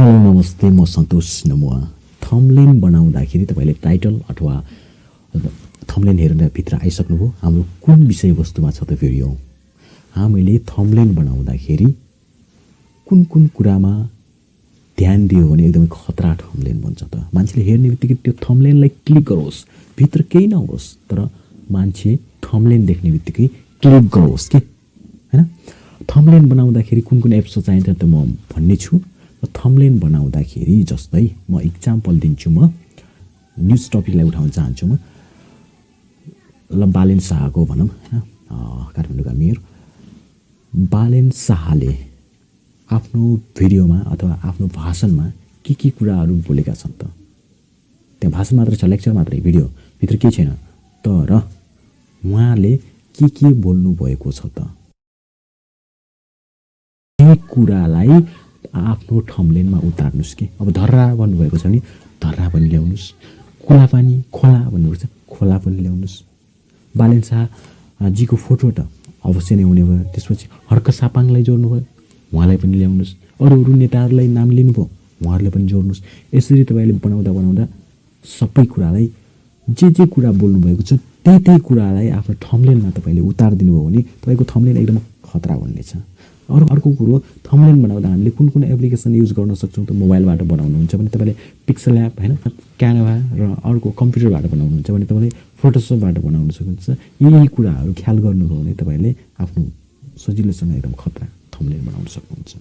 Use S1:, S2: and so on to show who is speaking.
S1: Hello नमस्ते, म सन्तोष नमुवा। Thumbnail बनाउँदाखेरि तपाईले टाइटल अथवा थम्बनेल हेरेर भित्र आइसक्नुभयो। हाम्रो कुन विषयवस्तुमा छ त भिडियो? हामीले थम्बनेल बनाउँदाखेरि कुन कुरामा ध्यान दियो भने एकदमै खतरा थम्बनेल बन्छ त? मान्छेले हेर्ने बित्तिकै त्यो थम्बनेललाई क्लिक गरोस्, भित्र केही नहोस्, तर मान्छे थम्बनेल देख्ने बित्तिकै क्लिक गरोस् के हैन? थम्बनेल बनाउँदाखेरि कुन एप्स चाहिन्छ त म भन्ने छु। थम्बनेल बनाउँदाखेरि जस्तै म इक्जाम्पल दिन्छु। म न्युज टपिकलाई उठाउन चाहन्छु। म बालेन शाहको भनौँ हैन, काठमाडौँका मेयर बालेन शाहले आफ्नो भिडियोमा अथवा आफ्नो भाषणमा के कुराहरू बोलेका छन् त? त्यहाँ भाषण मात्रै छ, लेक्चर मात्रै, भिडियो भित्र केही छैन, तर उहाँले के बोल्नु भएको छ त? यही कुरालाई आफ्नो थम्बनेलमा उतार्नुस् के। अब धर्रा भन्नुभएको छ भने धर्रा पनि ल्याउनुस्, खोला भन्नुभएको छ खोला पनि ल्याउनुस्। बालेन शाह जीको फोटो त अवश्य नै हुने भयो। त्यसपछि हर्क सापाङलाई जोड्नु भयो, उहाँलाई पनि ल्याउनुस्। अरू नेताहरूलाई नाम लिनुभयो, उहाँहरूले पनि जोड्नुस्। यसरी तपाईँले बनाउँदा सबै कुरालाई जे कुरा बोल्नुभएको छ त्यही कुरालाई आफ्नो थम्बनेलमा तपाईँले उतारिदिनु भयो भने तपाईँको थम्बनेल एकदम खतरा बन्नेछ। अर्को कुरो, थम्बनेल बनाउँदा हामीले कुन एप्लिकेसन युज गर्न सक्छौँ त? मोबाइलबाट बनाउनुहुन्छ भने तपाईँले पिक्सल एप हैन, क्यानभा र अर्को कम्प्युटरबाट बनाउनुहुन्छ भने तपाईँले फोटोसपबाट बनाउन सक्नुहुन्छ। यही कुराहरू ख्याल गर्नुभयो भने तपाईँले आफ्नो सजिलोसँग एकदम खतरा थम्बनेल बनाउन सक्नुहुन्छ।